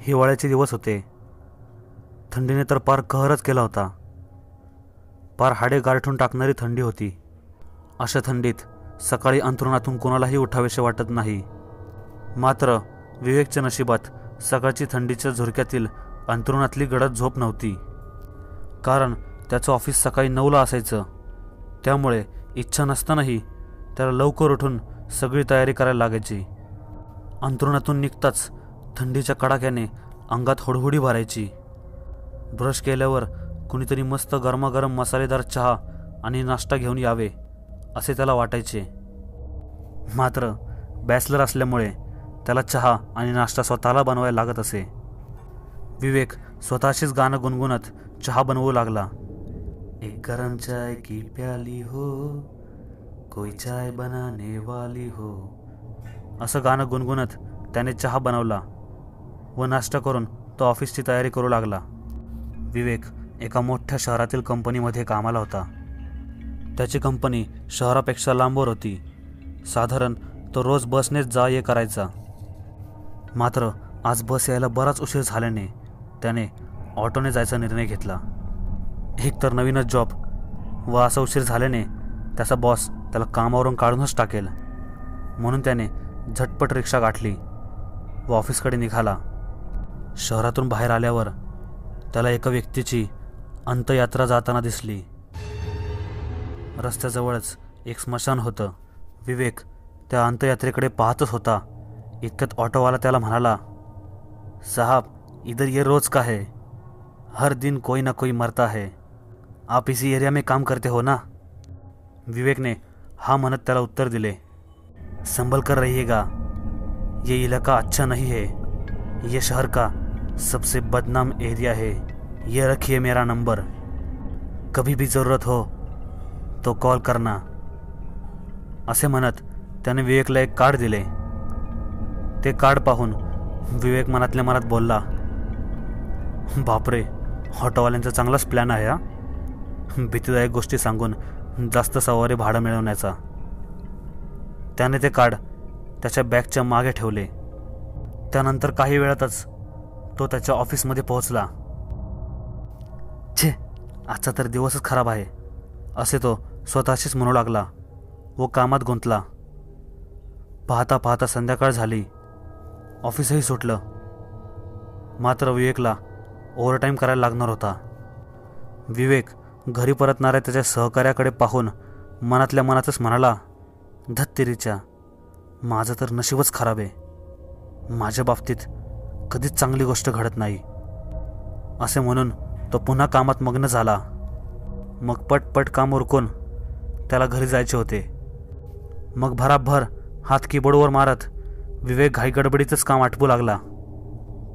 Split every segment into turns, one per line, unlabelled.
हिवाळ्याचे दिवस होते. थंडीने तर पार कहरच केला होता. पार हाडे गारठून टाकणारी थंडी होती. अशा थंडीत सकाळी अंथरुणातून कोणालाही उठावेसे वाटत नाही. मात्र विवेकच्या नशिबात सकाळची थंडीच्या झुरक्यातील अंथरुणातली गडद झोप नव्हती. कारण त्याचं ऑफिस सकाळी 9ला असायचं. त्यामुळे इच्छा नसतानाही त्याला लवकर उठून सगळी तयारी करायला लागायची. अंथरुणातून निघताच थंडीच्या कडाक्याने अंगात हुडहुडी भरायची. ब्रश केल्यावर कुणीतरी मस्त गरमागरम मसालेदार चहा आणि नाश्ता घेऊन यावे असे त्याला वाटायचे. मात्र बॅचलर असल्यामुळे त्याला चहा आणि नाश्ता स्वतःला बनवायला लागत असे. विवेक स्वतःशीच गाणं गुणगुणत चहा बनवू लागला. एक गरम चाय की प्याली हो, कोई चाय बनाने वाली हो, असं गाणं गुणगुणत त्याने चहा बनवला व नाश्ता करून तो ऑफिसची तयारी करू लागला. विवेक एका मोठ्या शहरातील कंपनीमध्ये कामाला होता. त्याची कंपनी शहरापेक्षा लांबवर होती. साधारण तो रोज बसनेच जा ये करायचा. मात्र आज बस यायला बराच उशीर झाल्याने त्याने ऑटोने जायचा निर्णय घेतला. एकतर नवीनच जॉब व असा उशीर झाल्याने त्याचा बॉस त्याला कामावरून काढूनच टाकेल, म्हणून त्याने झटपट रिक्षा गाठली व ऑफिसकडे निघाला. शहरातून बाहेर आल्यावर त्याला एका व्यक्तीची अंत्ययात्रा जाताना दिसली. रस्त्याजवळच एक स्मशान होतं. विवेक त्या अंत्ययात्रेकडे पाहतच होता. इतक्यात ऑटोवाला त्याला म्हणाला, साहब इधर ये रोज का है? हर दिन कोई ना कोई मरता है. आप इसी एरिया में काम करते हो ना? विवेकने हा म्हणत त्याला उत्तर दिले, संभल कर रहिएगा, ये इलाका अच्छा नहीं है. ये शहर का सबसे बदनाम एरिया है. ये रखिए मेरा नंबर, कभी भी ज़रूरत हो तो कॉल करना. असे म्हणत त्याने विवेकला एक कार्ड दिले. ते कार्ड पाहून विवेक मनातल्या मनात बोलला, बापरे, ऑटोवाल्यांचा चांगलाच प्लॅन आहे हा. भीतीदायक गोष्टी सांगून जास्त सवारी भाडं मिळवण्याचा. त्याने ते कार्ड त्याच्या बॅगच्या मागे ठेवले. त्यानंतर काही वेळातच तो त्याच्या ऑफिसमध्ये पोहोचला. छे, आजचा तर दिवसच खराब आहे असे तो स्वतःशीच म्हणू लागला व कामात गुंतला. पाहता पाहता संध्याकाळ झाली. ऑफिसही सुटलं. मात्र विवेकला ओव्हरटाईम करायला लागणार होता. विवेक घरी परतणाऱ्या त्याच्या सहकार्याकडे पाहून मनातल्या मनातच म्हणाला, धत्तेरीच्या, माझं तर नशीबच खराब आहे. माझ्या बाबतीत कधीच चांगली गोष्ट घडत नाही. असे म्हणून तो पुन्हा कामात मग्न झाला. मग पटपट काम उरकून त्याला घरी जायचे होते. मग भराभर हात कीबोर्डवर मारत विवेक घाईगडबडीतच काम आटपू लागला.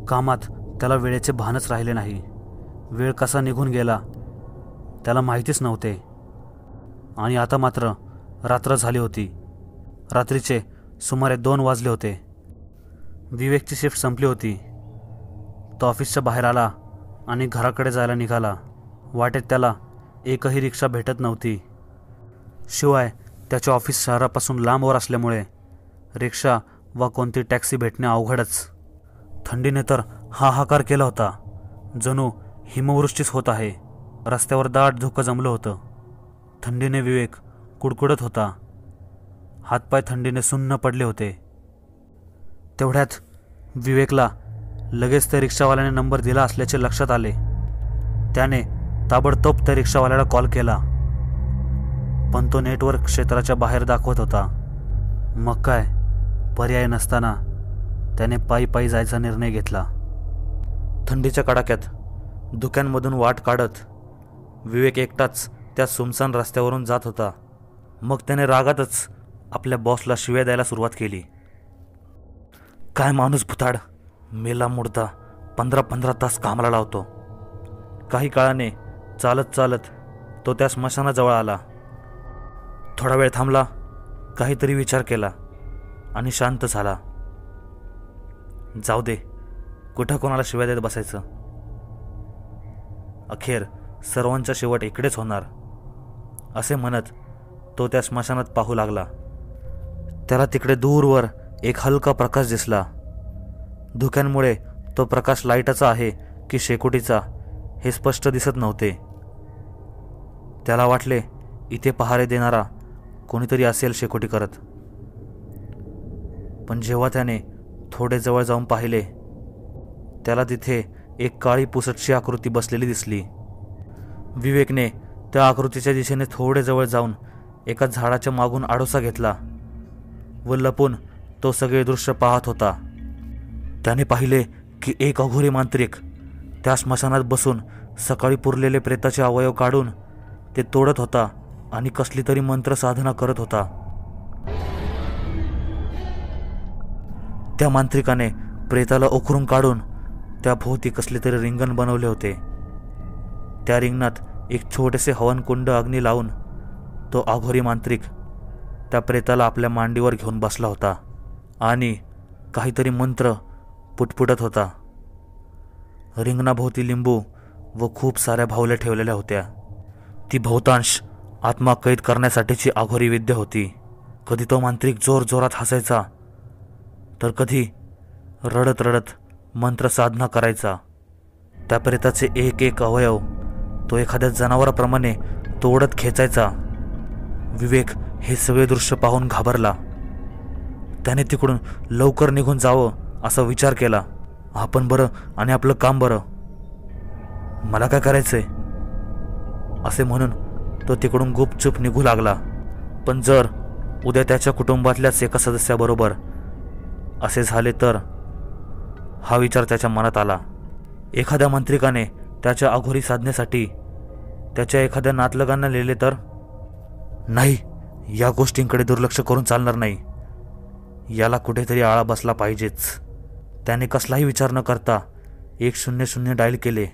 कामात त्याला वेळेचे भानच राहिले नाही. वेळ कसा निघून गेला त्याला माहितीच नव्हते. आणि आता मात्र रात्र झाली होती. रात्रीचे सुमारे 2 वाजले होते. विवेकची शिफ्ट संपली होती. तो ऑफिसच्या बाहेर आला आणि घराकडे जायला निघाला. वाटेत त्याला एकही रिक्षा भेटत नव्हती. शिवाय त्याचे ऑफिस शहरापासून लांबवर असल्यामुळे रिक्षा व कोणती टॅक्सी भेटणे अवघडच. थंडीने तर हाहाकार केला होता. जणू हिमवृष्टीच होत आहे. रस्त्यावर दाट धुकं जमलं होतं. थंडीने विवेक कुडकुडत होता. हातपाय थंडीने सुन्न पडले होते. तेवढ्यात विवेकला लगेच त्या रिक्षावाल्याने नंबर दिला असल्याचे लक्षात आले. त्याने ताबडतोब त्या रिक्षावाल्याला कॉल केला, पण तो नेटवर्क क्षेत्राच्या बाहेर दाखवत होता. मग काय, पर्याय नसताना त्याने पायी पायी जायचा निर्णय घेतला. थंडीच्या कडाक्यात धुक्यांमधून वाट काढत विवेक एकटाच त्या सुमसान रस्त्यावरून जात होता. मग त्याने रागातच आपल्या बॉसला शिव्या द्यायला सुरुवात केली. काय माणूस भुताड, मेला मुडदा 15-15 तास कामाला लावतो. काही काळाने चालत चालत तो त्या स्मशानाजवळ आला. थोडा वेळ थांबला, काहीतरी विचार केला आणि शांत झाला. जाऊ दे, कुठं कोणाला शिव्या देत बसायचं. अखेर सर्वांचा शेवट इकडेच होणार असे म्हणत तो त्या स्मशानात पाहू लागला. त्याला तिकडे दूरवर एक हलका प्रकाश दिसला. धुक्यांमुळे तो प्रकाश लाईटाचा आहे की शेकोटीचा हे स्पष्ट दिसत नव्हते. त्याला वाटले इथे पहारे देणारा कोणीतरी असेल शेकोटी करत. पण जेव्हा त्याने थोडे जवळ जाऊन पाहिले त्याला तिथे एक काळी पुसटशी आकृती बसलेली दिसली. विवेकने त्या आकृतीच्या दिशेने थोडे जवळ जाऊन एका झाडाच्या मागून आडोसा घेतला व लपून तो सगळे दृश्य पाहत होता. त्याने पाहिले की एक अघोरी मांत्रिक त्या स्मशानात बसून सकाळी पुरलेले प्रेताचे अवयव काढून ते तोडत होता आणि कसली तरी मंत्र साधना करत होता. त्या मांत्रिकाने प्रेताला उखरून काढून त्या भोवती कसले तरी रिंगण बनवले होते. त्या रिंगणात एक छोटेसे हवनकुंड अग्नी लावून तो अघोरी मांत्रिक त्या प्रेताला आपल्या मांडीवर घेऊन बसला होता आणि काहीतरी मंत्र पुटपुटत होता. रिंगणाभोवती लिंबू व खूप साऱ्या भावल्या ठेवलेल्या होत्या. ती बहुतांश आत्मा कैद करण्यासाठीची अघोरी विद्या होती. कधी तो मांत्रिक जोर जोरात हसायचा तर कधी रडत रडत मंत्र साधना करायचा. त्या प्रेताचे एक एक अवयव तो एखाद्या जनावराप्रमाणे तोडत खेचायचा. विवेक हे सगळे दृश्य पाहून घाबरला. त्याने तिकडून लवकर निघून जावं असा विचार केला. आपण बरं आणि आपलं काम बरं, मला काय करायचंय असे म्हणून तो तिकडून गुपचूप निघू लागला. पण जर उद्या त्याच्या कुटुंबातल्याच एका सदस्याबरोबर असे झाले तर हा विचार त्याच्या मनात आला. एखाद्या मंत्रिकाने त्याच्या अघोरी साधनेसाठी त्याच्या एखाद्या नातलगांना लिहिले तर नाही, या गोष्टींकडे दुर्लक्ष करून चालणार नाही. याला कुठेतरी आळा बसला पाहिजेच. त्याने कसलाही विचार न करता 100 डायल केले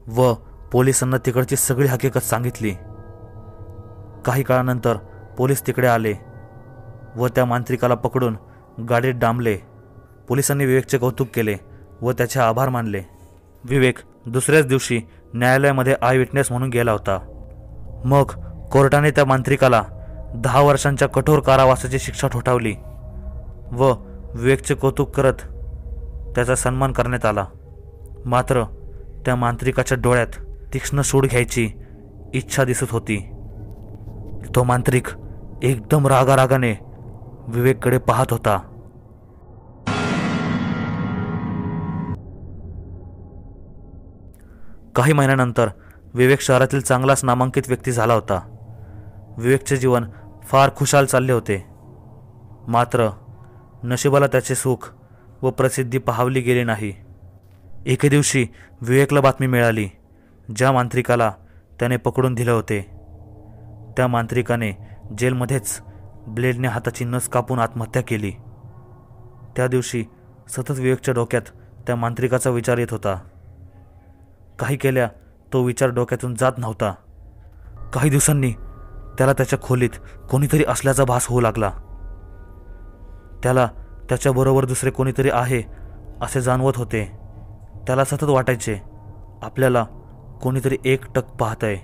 व पोलिसांना तिकडची सगळी हकीकत सांगितली. काही काळानंतर पोलीस तिकडे आले व त्या मांत्रिकाला पकडून गाडीत डांबले. पोलिसांनी विवेकचे कौतुक केले व त्याचे आभार मानले. विवेक दुसऱ्याच दिवशी न्यायालयामध्ये आय विटनेस म्हणून गेला होता. मग कोर्टाने त्या मांत्रिकाला 10 वर्षांच्या कठोर कारावासाची शिक्षा ठोठावली व विवेकचे कौतुक करत त्याचा सन्मान करण्यात आला. मात्र त्या मांत्रिकाच्या डोळ्यात तीक्ष्ण सूड घ्यायची इच्छा दिसत होती. तो मांत्रिक एकदम रागारागाने विवेककडे पाहत होता. काही महिन्यानंतर विवेक शहरातील चांगलाच नामांकित व्यक्ती झाला होता. विवेकचे जीवन फार खुशाल चालले होते. मात्र नशिबाला त्याचे सुख व प्रसिद्धी पाहावली गेली नाही. एके दिवशी विवेकला बातमी मिळाली. ज्या मांत्रिकाला त्याने पकडून दिले होते त्या मांत्रिकाने जेलमध्येच ब्लेडने हाताची नस कापून आत्महत्या केली. त्या दिवशी सतत विवेकच्या डोक्यात त्या मांत्रिकाचा विचार येत होता. काही केल्या तो विचार डोक्यातून जात नव्हता. काही दिवसांनी त्याला त्याच्या खोलीत कोणीतरी असल्याचा भास होऊ लागला. त्याला त्याच्याबरोबर दुसरे कोणीतरी आहे असे जाणवत होते. त्याला सतत वाटायचे आपल्याला कोणीतरी एकटक पाहतंय.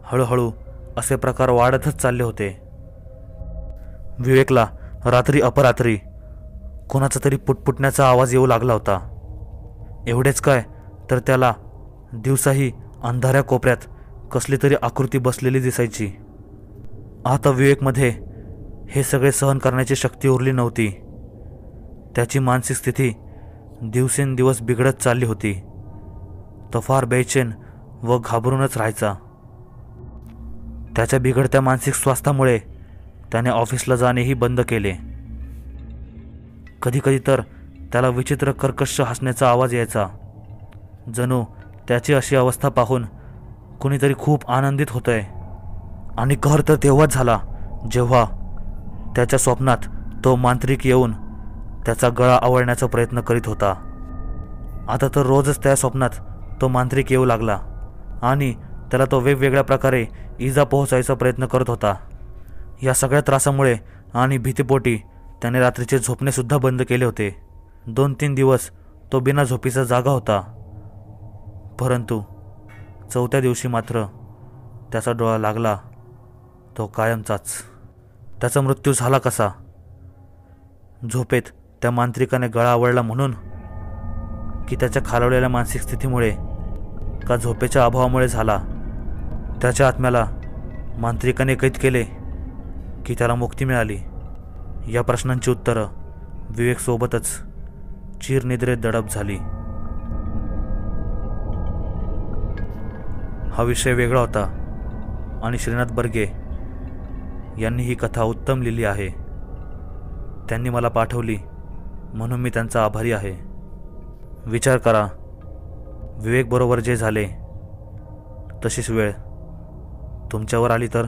हळूहळू असे प्रकार वाढतच चालले होते. विवेकला रात्री अपरात्री कोणाचा तरी पुटपुटण्याचा आवाज येऊ लागला होता. एवढेच काय तर त्याला दिवसाही अंधाऱ्या कोपऱ्यात कसली तरी आकृती बसलेली दिसायची. आता विवेकमध्ये हे सगळे सहन करण्याची शक्ती उरली नव्हती. त्याची मानसिक स्थिती दिवसेंदिवस बिघडत चालली होती. तो फार बेचैन व घाबरूनच राहायचा. त्याच्या बिघडत्या मानसिक स्वास्थ्यामुळे त्याने ऑफिसला जाणेही बंद केले. कधीकधी तर त्याला विचित्र कर्कश हसण्याचा आवाज यायचा. जणू त्याची अशी अवस्था पाहून कुणीतरी खूप आनंदित होतंय. आणि कहर तर तेव्हाच झाला जेव्हा त्याच्या स्वप्नात तो मांत्रिक येऊन त्याचा गळा आवळण्याचा प्रयत्न करीत होता. आता तर रोजच त्या स्वप्नात तो मांत्रिक येऊ लागला आणि त्याला तो वेगवेगळ्या प्रकारे इजा पोहोचायचा प्रयत्न करत होता. या सगळ्या त्रासामुळे आणि भीतीपोटी त्याने रात्रीचे झोपणेसुद्धा बंद केले होते. 2-3 दिवस तो बिना झोपीचा जागा होता. परंतु 4थ्या दिवशी मात्र त्याचा डोळा लागला तो कायमचाच. त्याचा मृत्यू झाला कसा? झोपेत त्या मांत्रिकाने गळा आवळला म्हणून? की त्याच्या खालवलेल्या मानसिक स्थितीमुळे का झोपेच्या अभावामुळे झाला, त्याच्या आत्म्याला मांत्रिकाने कैद केले की त्याला मुक्ती मिळाली, या प्रश्नांची उत्तरं विवेकसोबतच चिरनिद्रेत दडप झाली. हा विषय वेगळा होता आणि श्रीनाथ बर्गे यांनी ही कथा उत्तम लिहिली आहे. त्यांनी मला पाठवली म्हणून मी त्यांचा आभारी आहे. विचार करा, विवेकबरोबर जे झाले तशीच वेळ तुमच्यावर आली तर?